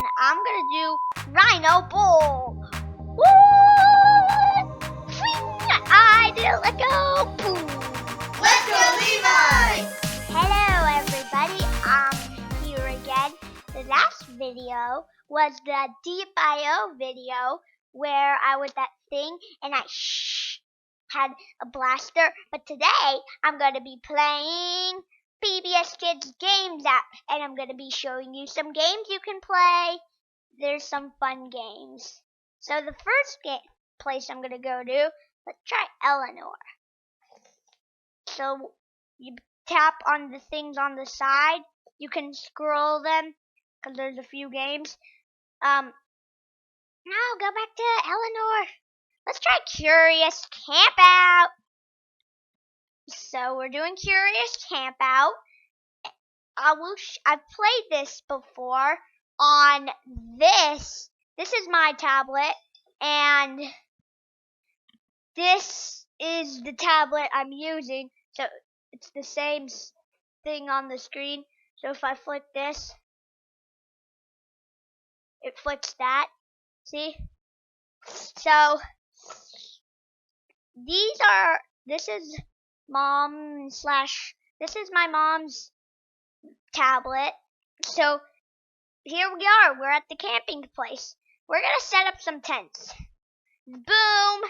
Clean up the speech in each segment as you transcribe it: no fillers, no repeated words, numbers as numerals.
I'm gonna do Rhino Bowl. Woo! I didn't let go. Boom. Let's go, Levi! Hello, everybody. I'm here again. The last video was the Deep.io video where I was that thing and I had a blaster. But today I'm going to be playing PBS Kids Games app, and I'm going to be showing you some games you can play. There's some fun games. So the first place I'm going to go to, let's try Eleanor. So you tap on the things on the side. You can scroll them because there's a few games. Now go back to Eleanor. Let's try Curious Campout. So we're doing Curious Campout. I've played this before on this. This is my tablet, and this is the tablet I'm using. So it's the same thing on the screen. So if I flick this, it flicks that. See? So this is this is my mom's tablet. So here we are. We're at the camping place. We're going to set up some tents. Boom,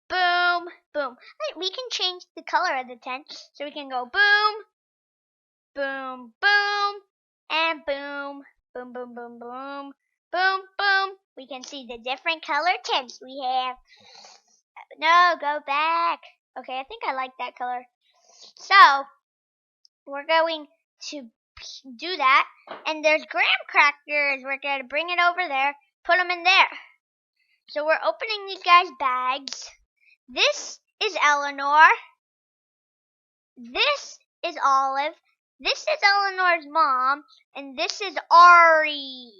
boom, boom. We can change the color of the tent. So we can go boom, boom, boom, and boom, boom, boom, boom, boom, boom, boom. We can see the different color tents we have. No, go back. Okay, I think I like that color. So we're going to do that. And there's graham crackers. We're going to bring it over there, put them in there. So we're opening these guys' bags. This is Eleanor. This is Olive. This is Eleanor's mom. And this is Ari.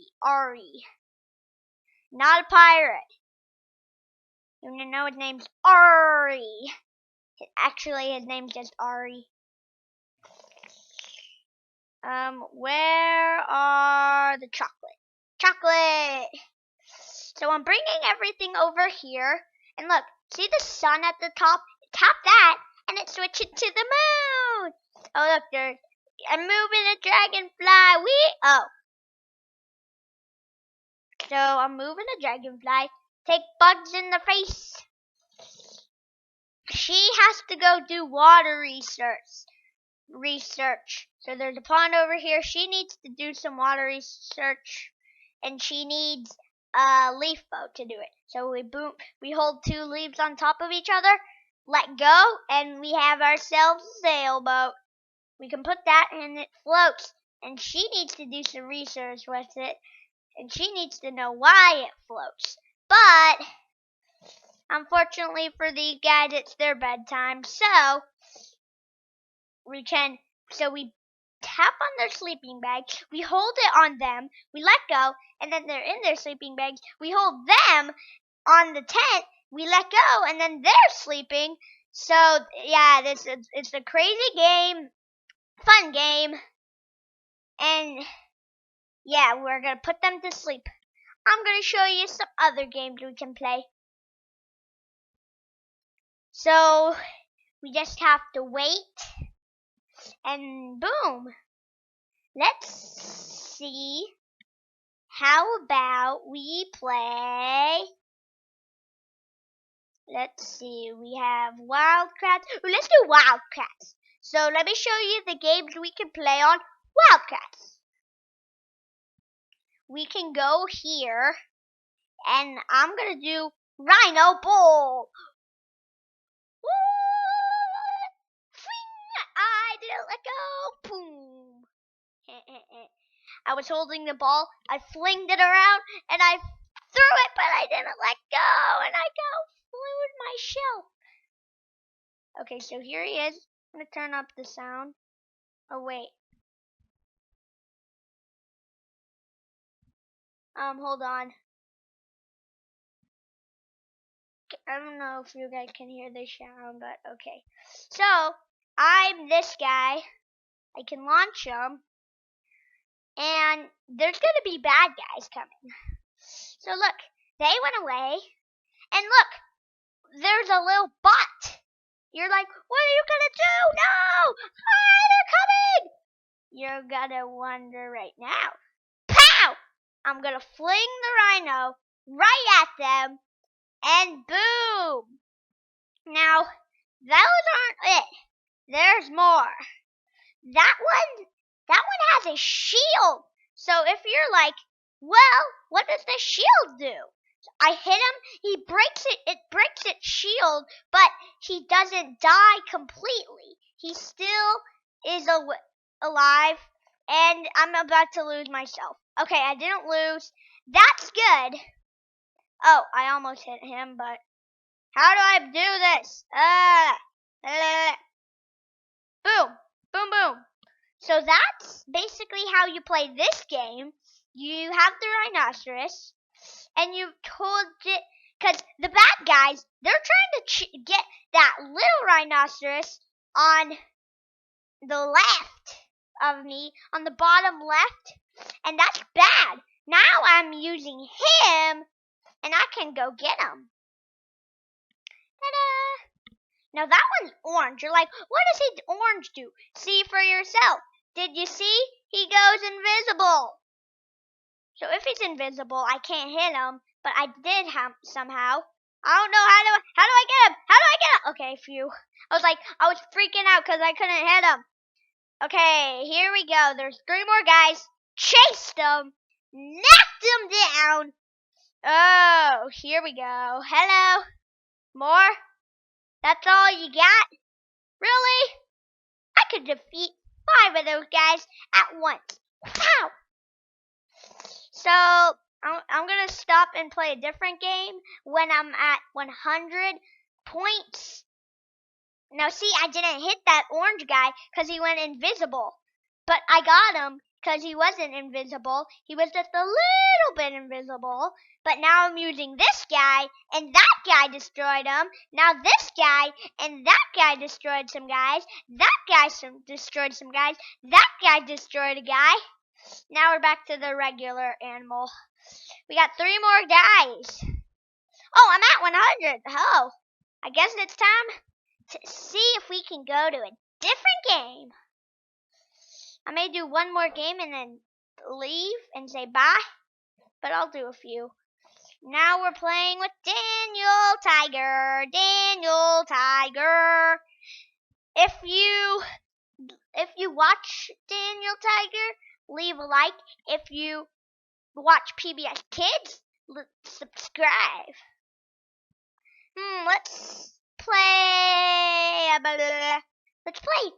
Not a pirate. You know his name's Ari. Actually, his name's just Ari. Where are the chocolate? So I'm bringing everything over here. And look, see the sun at the top? Tap that, and it switches to the moon. Oh, look, I'm moving a dragonfly. So I'm moving a dragonfly. Take bugs in the face. She has to go do water research. So there's a pond over here. She needs to do some water research, and she needs a leaf boat to do it. So we hold two leaves on top of each other, let go, and we have ourselves a sailboat. We can put that and it floats, and she needs to do some research with it, and she needs to know why it floats. But unfortunately for these guys, it's their bedtime, so we tap on their sleeping bag, we hold it on them, we let go, and then they're in their sleeping bags. We hold them on the tent, we let go, and then they're sleeping. So yeah, it's a crazy game, fun game, and yeah, we're gonna put them to sleep. I'm gonna show you some other games we can play. So we just have to wait. And boom. Let's see. How about we play? Let's see. We have Wildcats. Let's do Wildcats. So let me show you the games we can play on Wildcats. We can go here, and I'm gonna do Rhino Bowl. I didn't let go. Boom. I was holding the ball. I flinged it around and I threw it, but I didn't let go, and I flew in my shell. Okay, so here he is. I'm gonna turn up the sound. Oh wait. Hold on. I don't know if you guys can hear the sound, but okay. So I'm this guy. I can launch him. And there's going to be bad guys coming. So look, they went away. And look, there's a little bot. You're like, what are you going to do? No! They're coming! You're going to wonder right now. Pow! I'm going to fling the rhino right at them. And boom! Now, those aren't it. There's more. That one has a shield. So if you're like, well, what does the shield do? I hit him, it breaks its shield, but he doesn't die completely. He still is alive, and I'm about to lose myself. Okay, I didn't lose. That's good. Oh, I almost hit him, but how do I do this? Boom, boom, boom. So that's basically how you play this game. You have the rhinoceros, and you told it, because the bad guys, they're trying to get that little rhinoceros on the left of me, on the bottom left, and that's bad. Now I'm using him, and I can go get him. Ta-da! Now that one's orange. You're like, what does his orange do? See for yourself. Did you see? He goes invisible. So if he's invisible, I can't hit him, but I did somehow. I don't know how do I get him? How do I get him? Okay, phew. I was freaking out because I couldn't hit him. Okay, here we go. There's 3 more guys. Chased them. Knocked them down. Oh, here we go. Hello. More? That's all you got? Really? I could defeat 5 of those guys at once. Wow. So, I'm going to stop and play a different game when I'm at 100 points. Now, see, I didn't hit that orange guy because he went invisible. But I got him because he wasn't invisible. He was just a little bit invisible. But now I'm using this guy, and that guy destroyed him. Now this guy, and that guy destroyed some guys. That guy destroyed some guys. That guy destroyed a guy. Now we're back to the regular animal. We got 3 more guys. Oh, I'm at 100. Oh, I guess it's time to see if we can go to a different game. I may do one more game and then leave and say bye, but I'll do a few. Now we're playing with Daniel Tiger. Daniel Tiger. If you watch Daniel Tiger, leave a like. If you watch PBS Kids, subscribe. Let's play. Let's play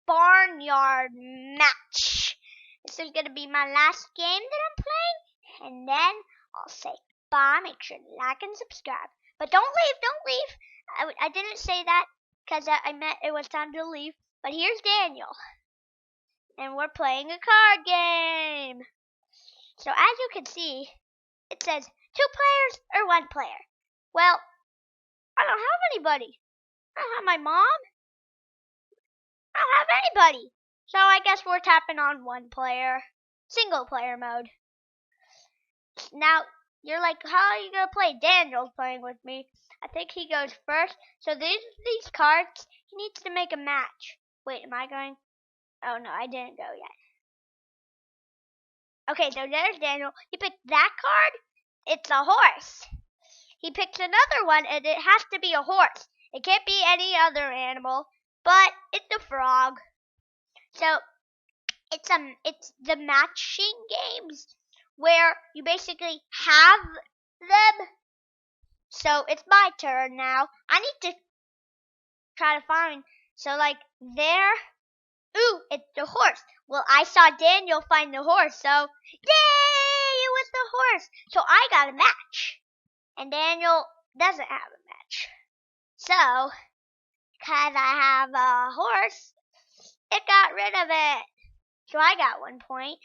Barnyard Match. This is gonna be my last game that I'm playing, and then I'll say bye. Make sure to like and subscribe. But don't leave. Don't leave. I didn't say that because I meant it was time to leave. But here's Daniel, and we're playing a card game. So as you can see, it says 2 players or 1 player. Well, I don't have anybody. I don't have my mom. I don't have anybody. So I guess we're tapping on 1 player. Single player mode. Now, you're like, how are you going to play? Daniel's playing with me. I think he goes first. So these cards, he needs to make a match. Wait, am I going? Oh, no, I didn't go yet. Okay, so there's Daniel. He picked that card. It's a horse. He picks another one, and it has to be a horse. It can't be any other animal, but it's a frog. So it's the matching games where you basically have them. So it's my turn now. I need to try to find. So like there. Ooh, it's the horse. Well, I saw Daniel find the horse, so yay! It was the horse. So I got a match. And Daniel doesn't have a match. So, because I have a horse, it got rid of it. So I got 1 point.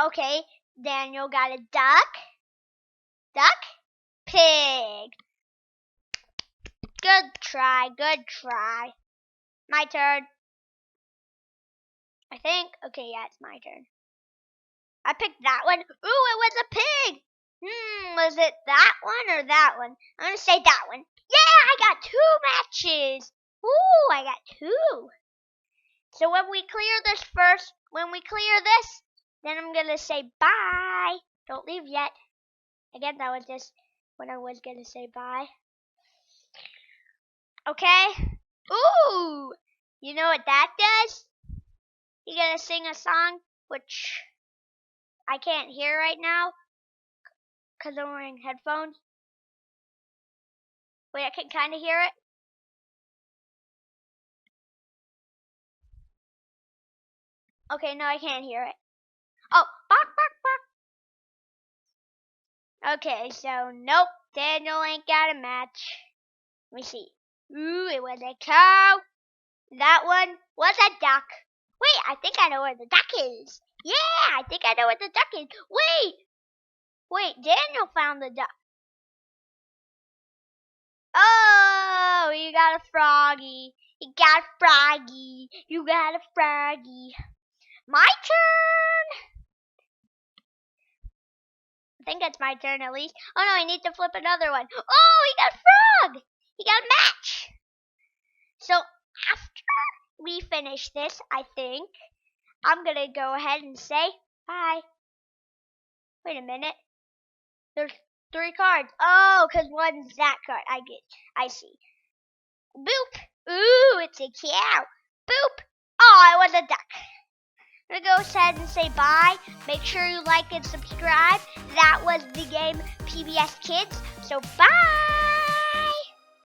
Okay, Daniel got a duck. Duck, pig. Good try, good try. My turn. I think. Okay, yeah, it's my turn. I picked that one. Ooh, it was a pig. Was it that one or that one? I'm gonna say that one. Yeah, I got 2 matches. Ooh, I got 2. So when we clear this, then I'm gonna say bye. Don't leave yet. Again, that was just when I was gonna say bye. Okay. Ooh, you know what that does? You're gonna sing a song, which I can't hear right now because I'm wearing headphones. Wait, I can kind of hear it. Okay, no, I can't hear it. Oh, bark, bark, bark. Okay, so nope, Daniel ain't got a match. Let me see. Ooh, it was a cow. That one was a duck. Wait, I think I know where the duck is. Yeah, I think I know where the duck is. Wait, Daniel found the duck. Oh, you got a froggy. You got a froggy. You got a froggy. My turn. I think it's my turn at least. Oh no, I need to flip another one. Oh, he got a frog. He got a match. So after we finish this, I think I'm going to go ahead and say bye. Wait a minute. There's 3 cards. Oh, because one's that card. I see. Boop. Ooh, it's a cow. Boop. Oh, it was a duck. I'm going to go ahead and say bye. Make sure you like and subscribe. That was the game PBS Kids. So bye.